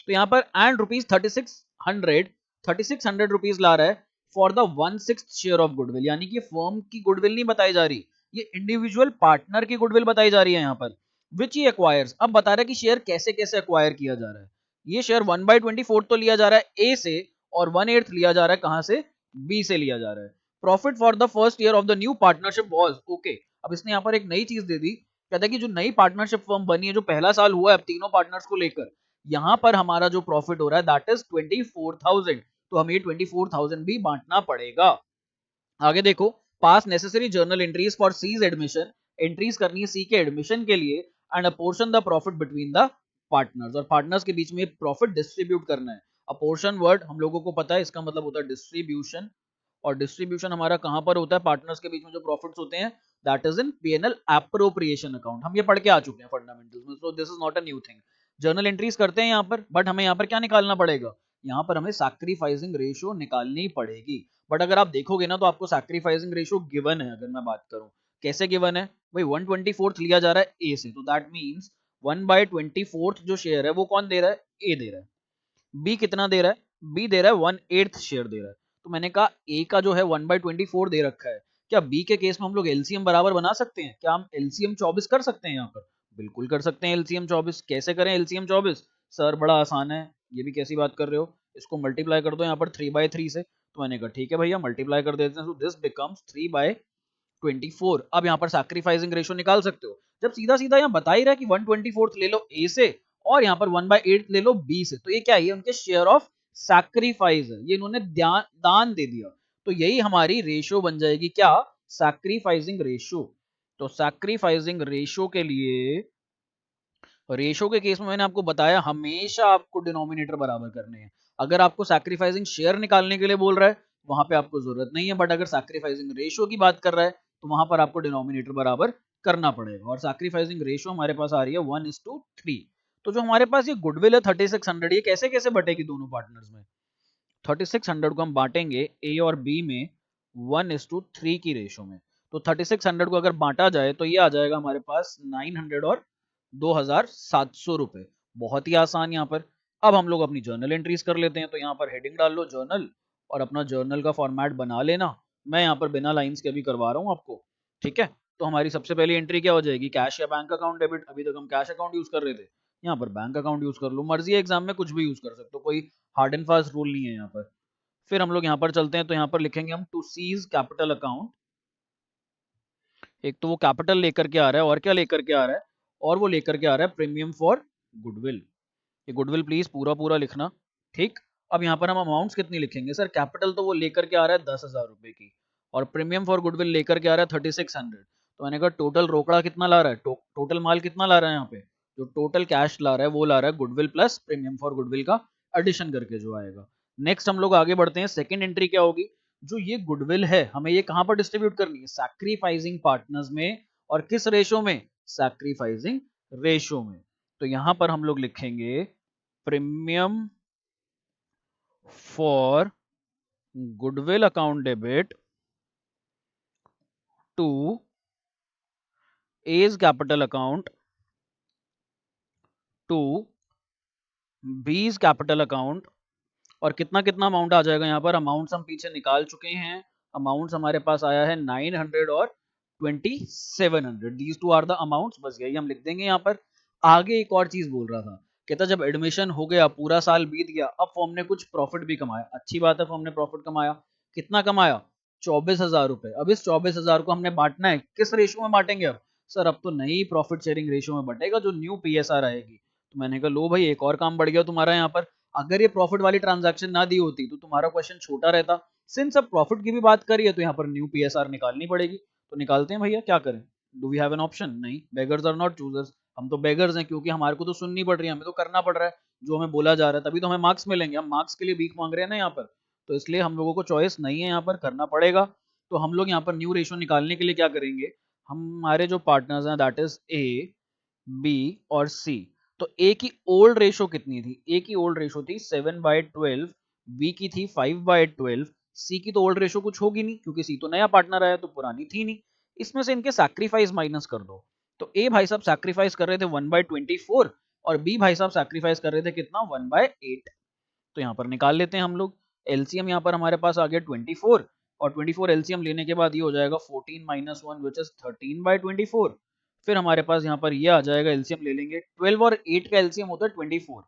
तो यहाँ पर एंड रुपीज 3600 रुपीज ला रहा है for the 1/6 share of goodwill, यानी कि फर्म की गुडविल नहीं बताई जा रही, ये इंडिविजुअल पार्टनर की गुडविल बताई जा रही है यहाँ पर, विच ही एक्वायर्स। अब बता रहा है कि शेयर कैसे कैसे एक्वायर किया जा रहा है। ये शेयर 1/24 तो लिया जा रहा है ए से और 1/8 लिया जा रहा है कहां से, बी से लिया जा रहा है। Profit for the first year of the new partnership was, okay अब इसने यहाँ पर एक नई चीज दे दी, कहता है कि जो नई पार्टनरशिप फर्म बनी है, जो पहला साल हुआ है अब तीनों पार्टनर्स को लेकर, यहां पर हमारा जो प्रॉफिट हो रहा है दैट इज 24,000, तो हमें 24,000 भी बांटना पड़ेगा। आगे देखो, pass necessary journal entries for C's admission, entries करनी है सी के एडमिशन के लिए, and apportion the profit between the partners, और पार्टनर्स के बीच में प्रॉफिट डिस्ट्रीब्यूट करना है। अपोर्शन वर्ड हम लोगों को पता है, इसका मतलब होता है डिस्ट्रीब्यूशन, और डिस्ट्रीब्यूशन हमारा कहां पर होता है, पार्टनर्स के बीच में जो प्रॉफिट्स होते हैं that is in PNL appropriation account, हम ये पढ़ के आ चुके हैं फंडामेंटल्स में, सो this is not a new thing. Journal entries करते हैं यहाँ पर, बट हमें यहाँ पर क्या निकालना पड़ेगा, यहाँ पर हमें सैक्रिफाइसिंग रेशियो निकालनी पड़ेगी। बट अगर आप देखोगे ना तो आपको सैक्रिफाइसिंग रेशियो गिवन है, अगर मैं बात करूं कैसे गिवन है भाई, 1/24 लिया जा रहा है ए से, तो दैट मींस 1/24 जो शेयर है वो कौन दे रहा है, ए दे रहा है। बी कितना दे रहा है, बी दे रहा है 1/8 शेयर दे रहा है। तो मैंने कहा ए का जो है 1/24 दे रखा है, क्या बी के केस में हम लोग एलसीएम बराबर बना सकते हैं, क्या हम एलसीएम 24 कर सकते हैं यहाँ पर, बिल्कुल कर सकते हैं एलसीएम 24। कैसे करें एलसीएम 24, सर बड़ा आसान है, ये भी कैसी बात कर रहे हो, इसको मल्टीप्लाई कर दो यहाँ पर 3/3 से। तो मैंने कहा ठीक है भैया मल्टीप्लाई कर देते हैं, सो दिस बिकम्स 3/24। अब यहाँ पर सैक्रिफाइसिंग रेशियो निकाल सकते हो, जब सीधा सीधा यहाँ बता ही रहा है कि 1/24 ले लो ए से और यहाँ पर 1/8 ले लो बी से, तो ये क्या है, ये उनके शेयर ऑफ सैक्रिफाइस है, ये इन्होंने दान दे दिया, तो यही हमारी रेशियो बन जाएगी क्या, सैक्रिफाइसिंग रेशियो। तो सैक्रिफाइसिंग रेशियो के लिए, रेशो के केस में मैंने आपको बताया हमेशा आपको डिनोमिनेटर बराबर करने हैं। अगर आपको सैक्रिफाइसिंग शेयर निकालने के लिए बोल रहा है वहां पे आपको जरूरत नहीं है, बट अगर सैक्रिफाइसिंग रेशो की बात कर रहा है तो वहां पर आपको डिनोमिनेटर बराबर करना पड़ेगा, और सैक्रिफाइसिंग रेशो हमारे पास आ रही है 1:3। तो जो हमारे पास ये गुडविल है 3600, ये कैसे कैसे बटेगी दोनों पार्टनर्स में, 3600 को हम बांटेंगे ए और बी में 1:3 की रेशो में। तो 3600 को अगर बांटा जाए तो ये आ जाएगा हमारे पास 900 और 2,700 रुपए, बहुत ही आसान। यहाँ पर अब हम लोग अपनी जर्नल एंट्रीज कर लेते हैं, तो यहाँ पर हेडिंग डाल लो जर्नल और अपना जर्नल का फॉर्मेट बना लेना। मैं यहाँ पर बिना लाइंस के अभी करवा रहा हूँ आपको, ठीक है। तो हमारी सबसे पहली एंट्री क्या हो जाएगी, कैश या बैंक अकाउंट डेबिट, अभी तक हम कैश अकाउंट यूज कर रहे थे, यहाँ पर बैंक अकाउंट यूज कर लो, मर्जी है एग्जाम में कुछ भी यूज कर सकते हो, कोई हार्ड एंड फास्ट रूल नहीं है यहाँ पर। फिर हम लोग यहाँ पर चलते हैं, तो यहाँ पर लिखेंगे हम टू सीज कैपिटल अकाउंट, एक तो वो कैपिटल लेकर के आ रहा है और क्या लेकर के आ रहा है, और वो लेकर के आ रहा है प्रीमियम फॉर गुडविल, ये गुडविल प्लीज पूरा पूरा लिखना, ठीक। अब यहाँ पर हम अमाउंट्स कितनी लिखेंगे, सर कैपिटल तो वो लेकर के आ रहा है 10,000 रुपए की, और प्रीमियम फॉर गुडविल लेकर के आ रहा है 3600, तो मैंने कहा टोटल रोकड़ा कितना ला रहा है, टोटल माल कितना ला रहा है, यहाँ पे जो टोटल कैश ला रहा है वो ला रहा है goodwill plus premium for goodwill का एडिशन करके जो आएगा। नेक्स्ट हम लोग आगे बढ़ते हैं, सेकंड एंट्री क्या होगी, जो ये गुडविल है हमें ये कहां पर डिस्ट्रीब्यूट करनी है, सैक्रिफाइसिंग पार्टनर्स में, और किस रेशो में, सैक्रिफाइसिंग रेशो में। तो यहां पर हम लोग लिखेंगे premium for goodwill account debit to as capital account to B's capital account, और कितना कितना अमाउंट आ जाएगा यहाँ पर, अमाउंट्स हम पीछे निकाल चुके हैं, अमाउंट्स हमारे पास आया है 900 और 2700, these two are the amounts, बस यही हम लिख देंगे यहाँ पर। आगे एक और चीज बोल रहा था, कहता जब एडमिशन हो गया पूरा साल बीत गया, अब फॉर्म ने कुछ प्रॉफिट भी कमाया, अच्छी बात है फॉर्म ने प्रॉफिट कमाया, कितना कमाया 24,000 रुपए। अब इस 24,000 को हमने बांटना है, किस रेशियो में बांटेंगे, अब सर अब तो नई प्रॉफिट शेयरिंग रेशियो में बटेगा जो न्यू पीएसआर आएगी। तो मैंने कहा लो भाई एक और काम बढ़ गया तुम्हारा यहाँ पर, अगर ये प्रॉफिट वाली ट्रांजैक्शन ना दी होती तो तुम्हारा क्वेश्चन छोटा रहता, सिंस अब प्रॉफिट की भी बात करी है तो यहाँ पर न्यू पीएसआर निकालनी पड़ेगी, तो निकालते हैं भैया, क्या करें, do we have an option, नहीं, बेगर्स आर नॉट चूजर्स, हम तो बेगर्स हैं, क्योंकि हमारे को तो सुननी पड़ रही है, हमें तो करना पड़ रहा है जो हमें बोला जा रहा है, तभी तो हमें मार्क्स मिलेंगे। हम मार्क्स के लिए भीख मांग रहे हैं ना यहाँ पर, तो इसलिए हम लोगों को चॉइस नहीं है, यहाँ पर करना पड़ेगा। तो हम लोग यहाँ पर न्यू रेशो निकालने के लिए क्या करेंगे, हमारे जो पार्टनर्स हैं दैट इज ए, बी और सी। तो ए की ओल्ड रेशो कितनी थी, ए की ओल्ड रेशो थी 7/12, बी की थी 5/12, सी की तो ओल्ड रेशो कुछ होगी नहीं, क्योंकि सी तो नया पार्टनर आया तो पुरानी थी नहीं। इसमें से इनके सैक्रिफाइस माइनस कर दो। तो ए भाई साहब सैक्रिफाइस कर रहे थे 1/24, और बी भाई साहब सैक्रिफाइस कर रहे थे कितना, 1/8। तो यहाँ पर निकाल लेते हैं हम लोग। एलसीएम यहाँ पर हमारे पास आ गया 24, और 24 एलसीएम लेने के बाद ये हो जाएगा 14 - 1 विच इज 13/24। फिर हमारे पास यहाँ पर ये आ जाएगा, एलसीएम ले लेंगे, 12 और 8 का एलसीएम होता है 24,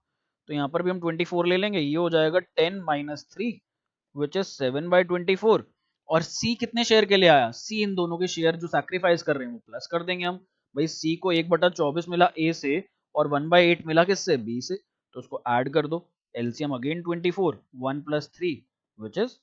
तो यहाँ पर भी हम 24 ले लेंगे, ये हो जाएगा 10 - 3 विच इज 7/24। और सी कितने शेयर के लिए आया, सी इन दोनों के शेयर जो सैक्रिफाइस कर रहे हैं वो प्लस कर देंगे हम। भाई सी को 1/24 मिला ए से, और 1/8 मिला किससे, बी से, तो उसको ऐड कर दो। LCM again 24, 1 + 3 which is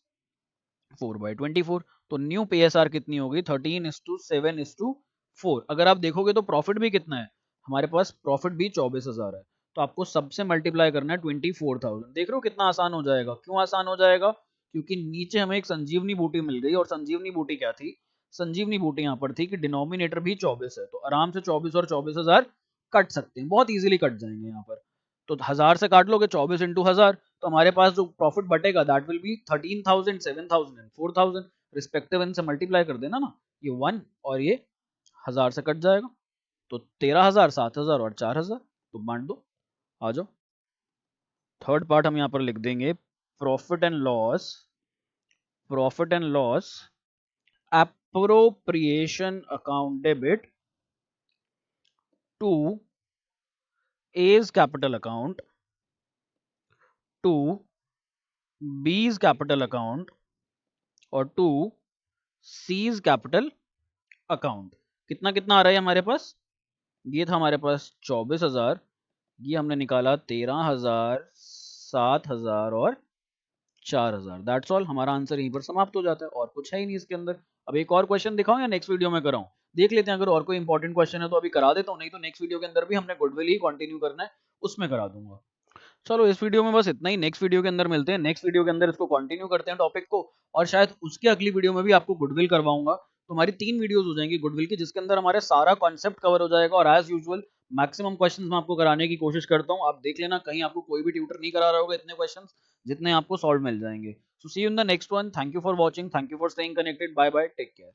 4/24। तो न्यू पीएसआर कितनी होगी, 13:7:4। अगर आप देखोगे तो प्रॉफिट भी कितना है, हमारे पास प्रॉफिट भी 24,000 है। तो आपको सबसे मल्टीप्लाई करना है 24,000। देख रहे हो कितना आसान हो जाएगा, क्यों आसान हो जाएगा, क्योंकि नीचे हमें एक संजीवनी बूटी मिल गई, और संजीवनी बूटी क्या थी, संजीवनी बूटी यहाँ पर थी कि डिनोमिनेटर भी 24 है, तो आराम से 24 और 24,000 कट सकते हैं, बहुत इजीली कट जाएंगे यहाँ पर। तो 1000 से काट लोगे 24 × 1000, तो हमारे पास जो प्रॉफिट बटेगा that will be 13,000, 7,000 and 4,000 respective. इनसे मल्टीप्लाई कर देना ना, ये 1 और ये 1000 से कट जाएगा, तो 13,000, 7,000 और 4,000, तो बांट दो, आ जाओ। थर्ड पार्ट हम यहाँ पर लिख देंगे, profit and loss, profit and loss appropriation account debit to A's capital account to B's capital account और टू C's कैपिटल अकाउंट। कितना कितना आ रहा है हमारे पास, ये था हमारे पास 24,000, ये हमने निकाला 13,000, 7,000 और 4,000। दैट्स ऑल, हमारा आंसर यहीं पर समाप्त हो जाता है, और कुछ है ही नहीं इसके अंदर। अब एक और क्वेश्चन दिखाऊं या नेक्स्ट वीडियो में कराऊं, देख लेते हैं, अगर और कोई इंपॉर्टेंट क्वेश्चन है तो अभी करा देता हूं, नहीं तो नेक्स्ट वीडियो के अंदर भी हमने गुडविल ही कंटिन्यू करना है, उसमें करा दूंगा। चलो इस वीडियो में बस इतना ही, नेक्स्ट वीडियो के अंदर मिलते हैं, नेक्स्ट वीडियो के अंदर इसको कंटिन्यू करते हैं टॉपिक को, और शायद उसके अगली वीडियो में भी आपको गुडविल करवाऊंगा। तो हमारी 3 वीडियोस हो जाएंगी गुडविल की, जिसके अंदर हमारे सारा कॉन्सेप्ट कवर हो जाएगा, और एज यूजुअल मैक्सिमम क्वेश्चंस मैं आपको कराने की कोशिश करता हूं। आप देख लेना, कहीं आपको कोई भी ट्यूटर नहीं करा रहा होगा इतने क्वेश्चंस, जितने आपको सॉल्व मिल जाएंगे। So see you in the next one, thank you for watching, thank you for staying connected, bye bye, take care.